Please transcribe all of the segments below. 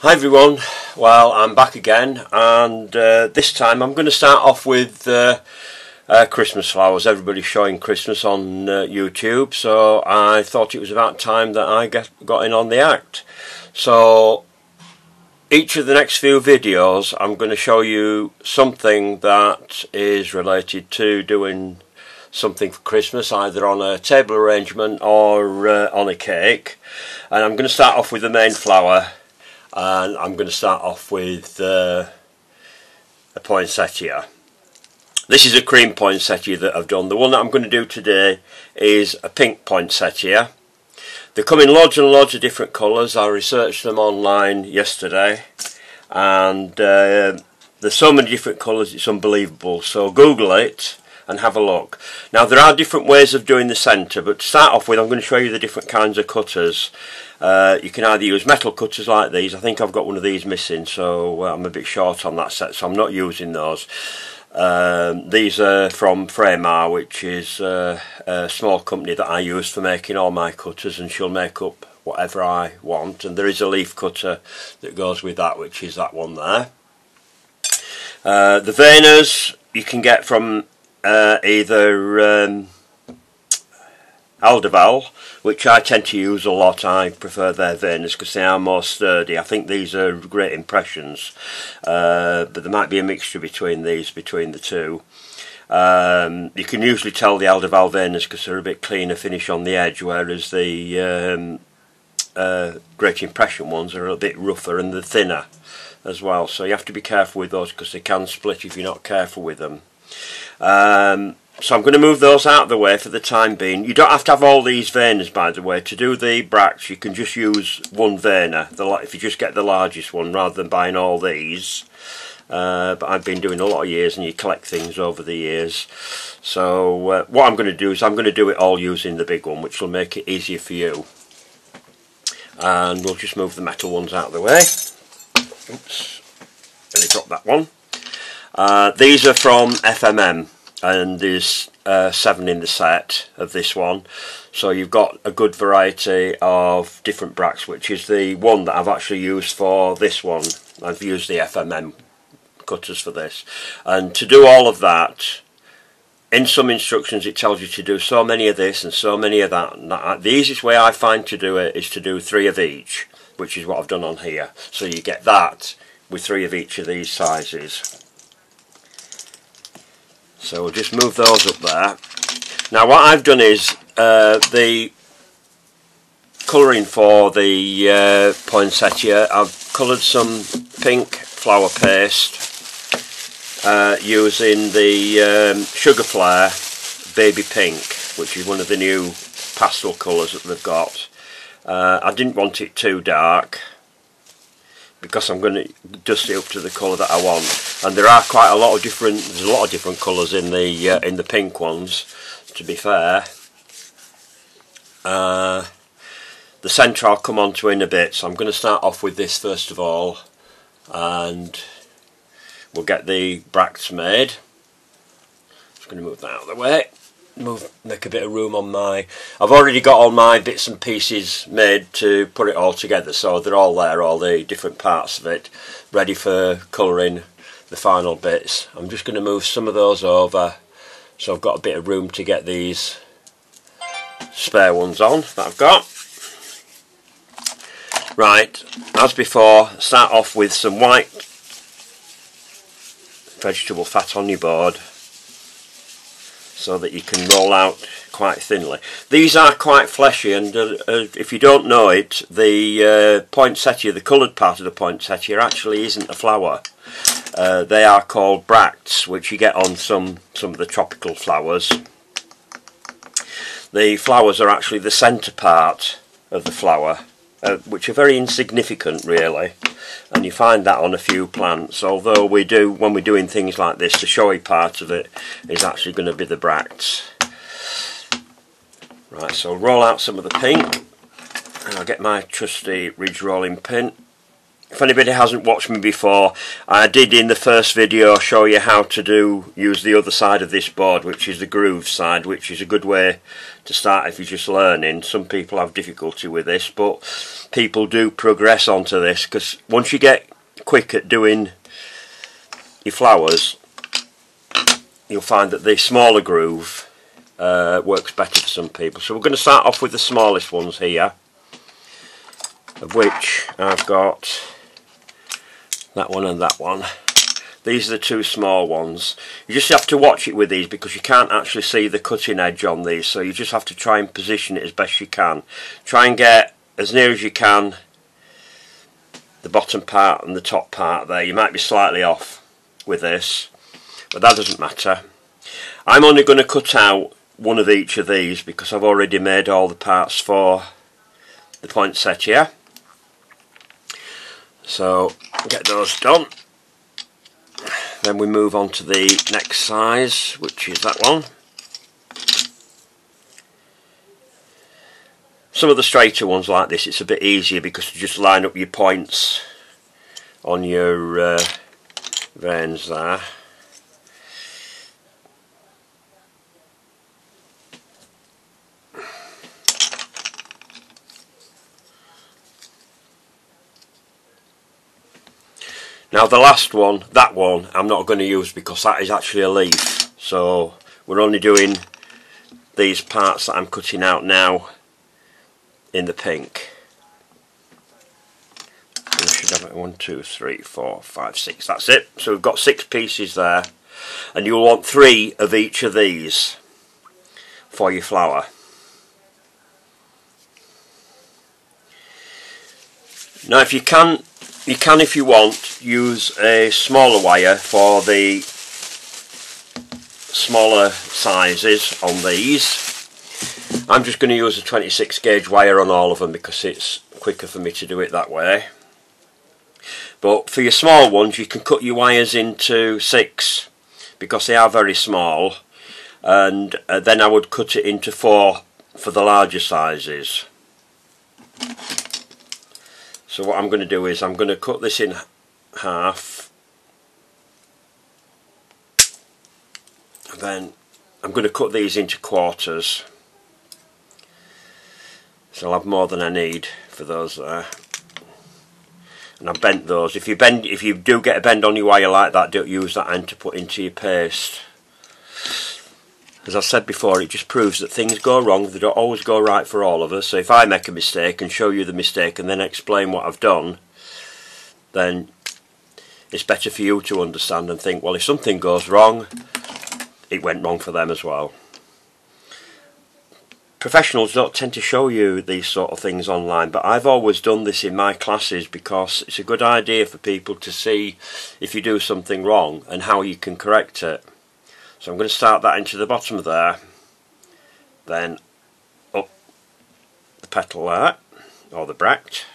Hi everyone, well I'm back again, and this time I'm going to start off with Christmas flowers. Everybody's showing Christmas on YouTube, so I thought it was about time that I got in on the act. So each of the next few videos I'm going to show you something that is related to doing something for Christmas, either on a table arrangement or on a cake. And I'm going to start off with the main flower. And I'm going to start off with a poinsettia. This is a cream poinsettia that I've done. The one that I'm going to do today is a pink poinsettia. They come in loads and loads of different colours. I researched them online yesterday, and there's so many different colours it's unbelievable. So Google it and have a look. Now there are different ways of doing the centre, but to start off with I'm going to show you the different kinds of cutters. You can either use metal cutters like these. I think I've got one of these missing, so I'm a bit short on that set, so I'm not using those. These are from Framar, which is a small company that I use for making all my cutters, and she'll make up whatever I want. And there is a leaf cutter that goes with that, which is that one there. The veiners you can get from either Alderval, which I tend to use a lot. I prefer their veiners because they are more sturdy. I think these are great impressions, but there might be a mixture between the two. You can usually tell the Alderval veiners because they're a bit cleaner finish on the edge, whereas the great impression ones are a bit rougher and they're thinner as well. So you have to be careful with those because they can split if you're not careful with them. So I'm going to move those out of the way for the time being. You don't have to have all these veiners, by the way. To do the bracts you can just use one veiner, if you just get the largest one rather than buying all these. But I've been doing a lot of years, and you collect things over the years. So what I'm going to do is I'm going to do it all using the big one, which will make it easier for you. And we'll just move the metal ones out of the way. Oops, nearly dropped that one. These are from FMM, and there's 7 in the set of this one, so you've got a good variety of different bracts, which is the one that I've actually used for this one. I've used the FMM cutters for this, and to do all of that, in some instructions it tells you to do so many of this and so many of that. And the easiest way I find to do it is to do 3 of each, which is what I've done on here. So you get that with 3 of each of these sizes. So we'll just move those up there. Now what I've done is the colouring for the poinsettia, I've coloured some pink flower paste using the Sugar Flare Baby Pink, which is one of the new pastel colours that they've got. I didn't want it too dark because I'm going to dust it up to the colour that I want, and there are quite a lot of different colours in the pink ones, to be fair. The centre I'll come on to in a bit, so I'm going to start off with this first of all, and we'll get the bracts made. Just going to move that out of the way. Make a bit of room on I've already got all my bits and pieces made to put it all together, so they're all there, all the different parts of it, ready for colouring the final bits. I'm just going to move some of those over, so I've got a bit of room to get these spare ones on that I've got. Right, as before, start off with some white vegetable fat on your board, so that you can roll out quite thinly. These are quite fleshy, and if you don't know it, the poinsettia, the coloured part of the poinsettia, actually isn't a flower. They are called bracts, which you get on some of the tropical flowers. The flowers are actually the centre part of the flower, which are very insignificant really, and you find that on a few plants, although when we're doing things like this, the showy part of it is actually going to be the bracts. Right, so roll out some of the pink, and I'll get my trusty ridge rolling pin if anybody hasn't watched me before, I did in the first video show you how to use the other side of this board, which is the groove side, which is a good way to start if you're just learning. Some people have difficulty with this, but people do progress onto this, because once you get quick at doing your flowers, you'll find that the smaller groove works better for some people. So we're going to start off with the smallest ones here, of which I've got that one and that one. These are the two small ones. You just have to watch it with these, because you can't actually see the cutting edge on these, so you just have to try and position it as best you can. Try and get as near as you can the bottom part and the top part there. You might be slightly off with this, but that doesn't matter. I'm only going to cut out one of each of these, because I've already made all the parts for the poinsettia. So get those done. Then we move on to the next size, which is that one. Some of the straighter ones like this, it's a bit easier because you just line up your points on your veins there. Now the last one, that one, I'm not going to use because that is actually a leaf. So we're only doing these parts that I'm cutting out now in the pink. We should have it 1, 2, 3, 4, 5, 6. That's it. So we've got 6 pieces there, and you'll want 3 of each of these for your flower. Now if you can if you want use a smaller wire for the smaller sizes on these. I'm just going to use a 26 gauge wire on all of them because it's quicker for me to do it that way. But for your small ones you can cut your wires into 6 because they are very small, and then I would cut it into 4 for the larger sizes. So what I'm going to do is I'm going to cut this in half, and then I'm going to cut these into quarters, so I'll have more than I need for those there. And I've bent those. If you do get a bend on your wire like that, don't use that end to put into your paste. As I said before, it just proves that things go wrong. They don't always go right for all of us. So if I make a mistake and show you the mistake and then explain what I've done, then it's better for you to understand and think, well, if something goes wrong, it went wrong for them as well. Professionals don't tend to show you these sort of things online, but I've always done this in my classes because it's a good idea for people to see if you do something wrong and how you can correct it. So I'm going to start that into the bottom there, then up the petal there, or the bract.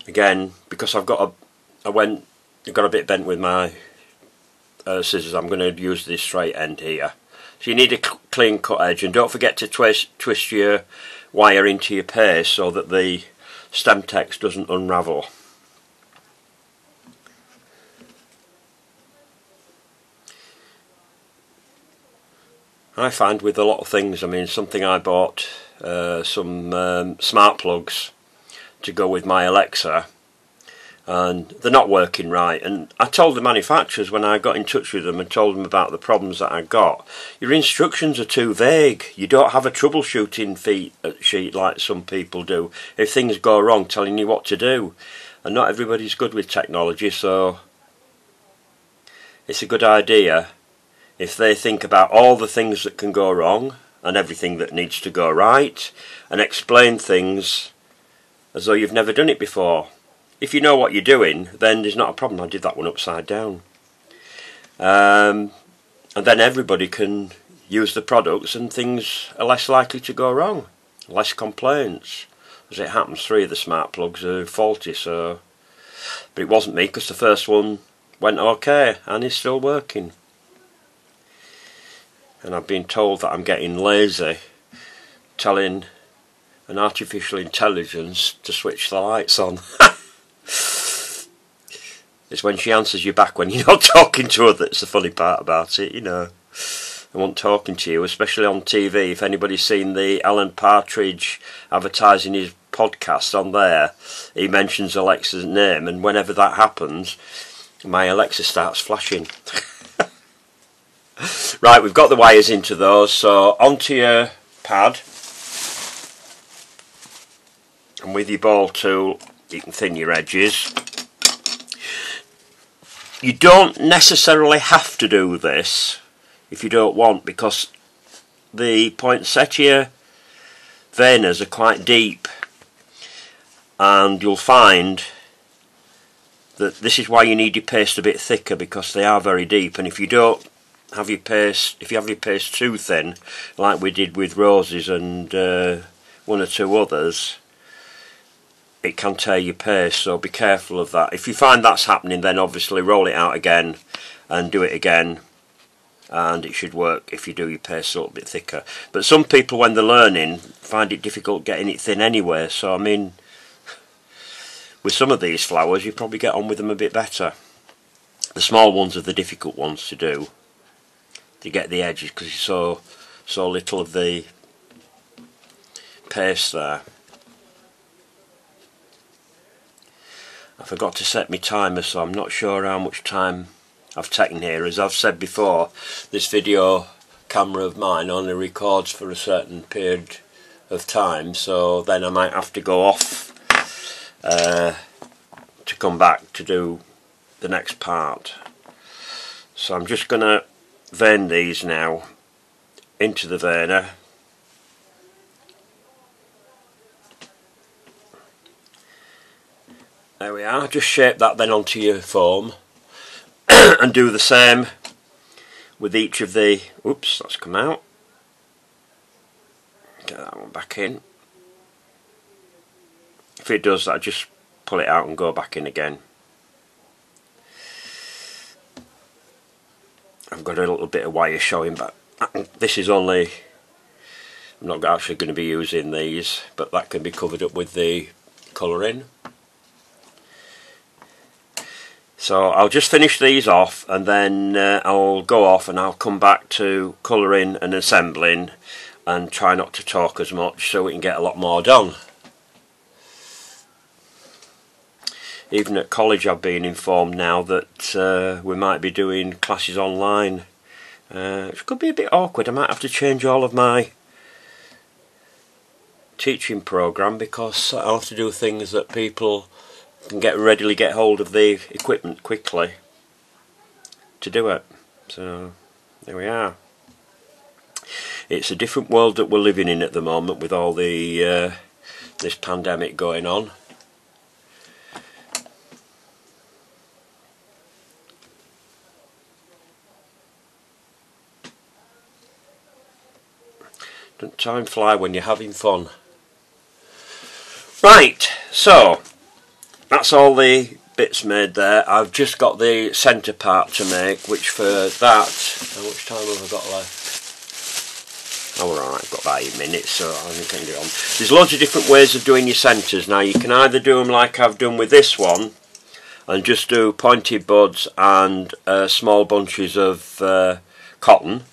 Again, because I got a bit bent with my scissors, I'm going to use this straight end here. So you need a clean cut edge, and don't forget to twist your wire into your paste so that the stem text doesn't unravel. I find with a lot of things, I mean, something I bought, some smart plugs to go with my Alexa, and they're not working right. And I told the manufacturers when I got in touch with them and told them about the problems that I got, your instructions are too vague. You don't have a troubleshooting sheet like some people do. If things go wrong, telling you what to do. And not everybody's good with technology, so it's a good idea if they think about all the things that can go wrong and everything that needs to go right, and explain things as though you've never done it before. If you know what you're doing, then there's not a problem. I did that one upside down. And then everybody can use the products and things are less likely to go wrong. Less complaints. As it happens, 3 of the smart plugs are faulty, so... But it wasn't me, because the first one went okay and is still working. And I've been told that I'm getting lazy telling an artificial intelligence to switch the lights on. It's when she answers you back when you're not talking to her that's the funny part about it, you know. I want talking to you, especially on TV. If anybody's seen the Alan Partridge advertising his podcast on there, he mentions Alexa's name, and whenever that happens, my Alexa starts flashing. Right, we've got the wires into those, so onto your pad, and with your ball tool you can thin your edges. You don't necessarily have to do this if you don't want, because the poinsettia veiners are quite deep, and you'll find that this is why you need your paste a bit thicker, because they are very deep, and if you don't have your paste, if you have your paste too thin, like we did with roses and one or two others, it can tear your paste, so be careful of that. If you find that's happening, then obviously roll it out again and do it again, and it should work if you do your paste a little bit thicker. But some people, when they're learning, find it difficult getting it thin anyway, so I mean, with some of these flowers you probably get on with them a bit better. The small ones are the difficult ones to do, to get the edges, because you so little of the paste there. I forgot to set my timer, so I'm not sure how much time I've taken here. As I've said before, this video camera of mine only records for a certain period of time, so then I might have to go off to come back to do the next part. So I'm just going to vein these now into the veiner. There we are. Just shape that then onto your foam and do the same with each of the, oops, that's come out, get that one back in. If it does that, just pull it out and go back in again. I've got a little bit of wire showing, but this is only, I'm not actually going to be using these, but that can be covered up with the colouring. So I'll just finish these off, and then I'll go off and I'll come back to colouring and assembling, and try not to talk as much so we can get a lot more done. Even at college I've been informed now that we might be doing classes online, which could be a bit awkward. I might have to change all of my teaching programme, because I'll have to do things that people can readily get hold of the equipment quickly to do it. So there we are. It's a different world that we're living in at the moment with all the this pandemic going on. Doesn't time fly when you're having fun? Right, so that's all the bits made there. I've just got the centre part to make, which for that, how much time have I got left? Oh, alright, I've got about 8 minutes, so I think I can get on. There's loads of different ways of doing your centres. Now you can either do them like I've done with this one, and just do pointed buds and small bunches of cotton,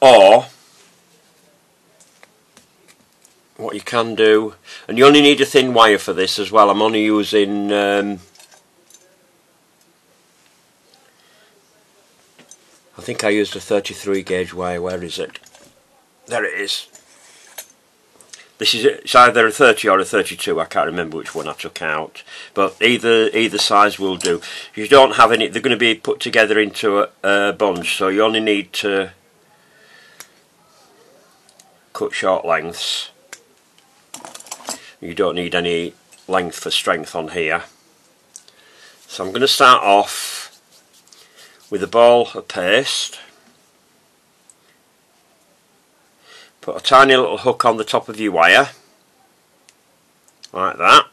or what you can do, and you only need a thin wire for this as well. I'm only using I think I used a 33 gauge wire. Where is it? There it is. This is it's either a 30 or a 32. I can't remember which one I took out, but either size will do. If you don't have any, they're going to be put together into a bunch, so you only need to cut short lengths. You don't need any length for strength on here. So I'm going to start off with a ball of paste. Put a tiny little hook on the top of your wire, like that.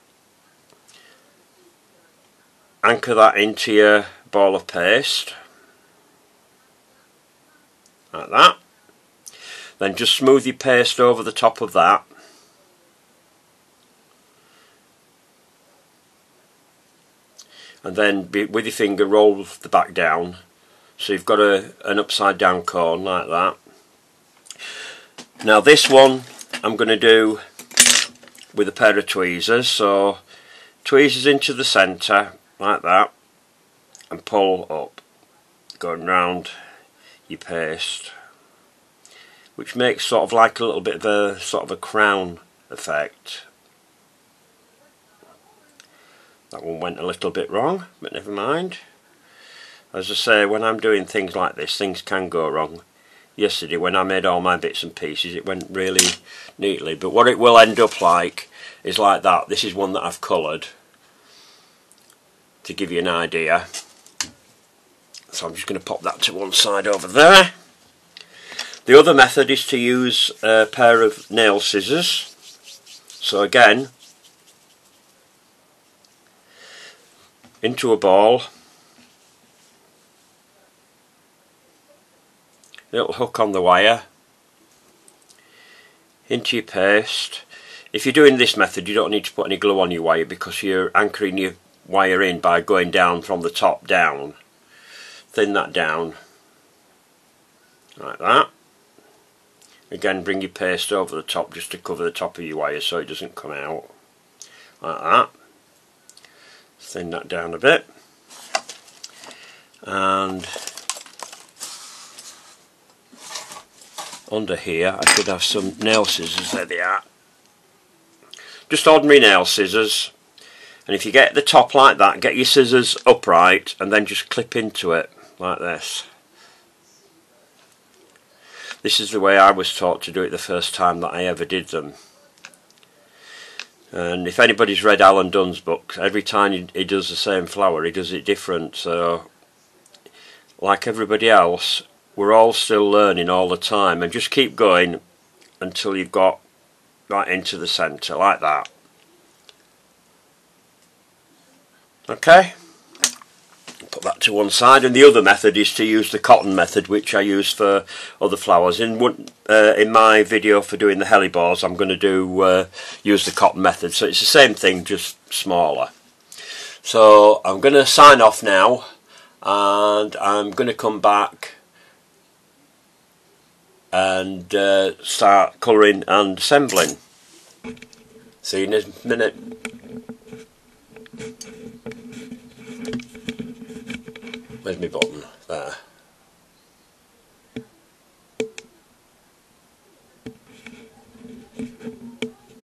Anchor that into your ball of paste, like that. Then just smooth your paste over the top of that. And then with your finger roll the back down, so you've got an upside down cone like that. Now this one I'm going to do with a pair of tweezers, so tweezers into the centre like that and pull up, going round your paste, which makes sort of like a little bit of a crown effect. That one went a little bit wrong, but never mind. As I say, when I'm doing things like this, things can go wrong. Yesterday when I made all my bits and pieces, it went really neatly, but what it will end up like is like that. This is one that I've coloured to give you an idea. So I'm just going to pop that to one side over there. The other method is to use a pair of nail scissors. So again, into a ball, little hook on the wire, into your paste. If you're doing this method, you don't need to put any glue on your wire because you're anchoring your wire in by going down from the top down. Thin that down like that. Again, bring your paste over the top just to cover the top of your wire so it doesn't come out like that. Thin that down a bit, and under here I should have some nail scissors. There they are, just ordinary nail scissors. And if you get the top like that, get your scissors upright and then just clip into it like this. This is the way I was taught to do it the first time that I ever did them. And if anybody's read Alan Dunn's book, every time he does the same flower, he does it different. So, like everybody else, we're all still learning all the time, and just keep going until you've got right into the centre, like that. Okay, put that to one side. And the other method is to use the cotton method, which I use for other flowers. In my video for doing the hellebores, I'm going to use the cotton method, so it's the same thing, just smaller. So I'm going to sign off now, and I'm going to come back and start colouring and assembling. See you in a minute. Where's my button? There.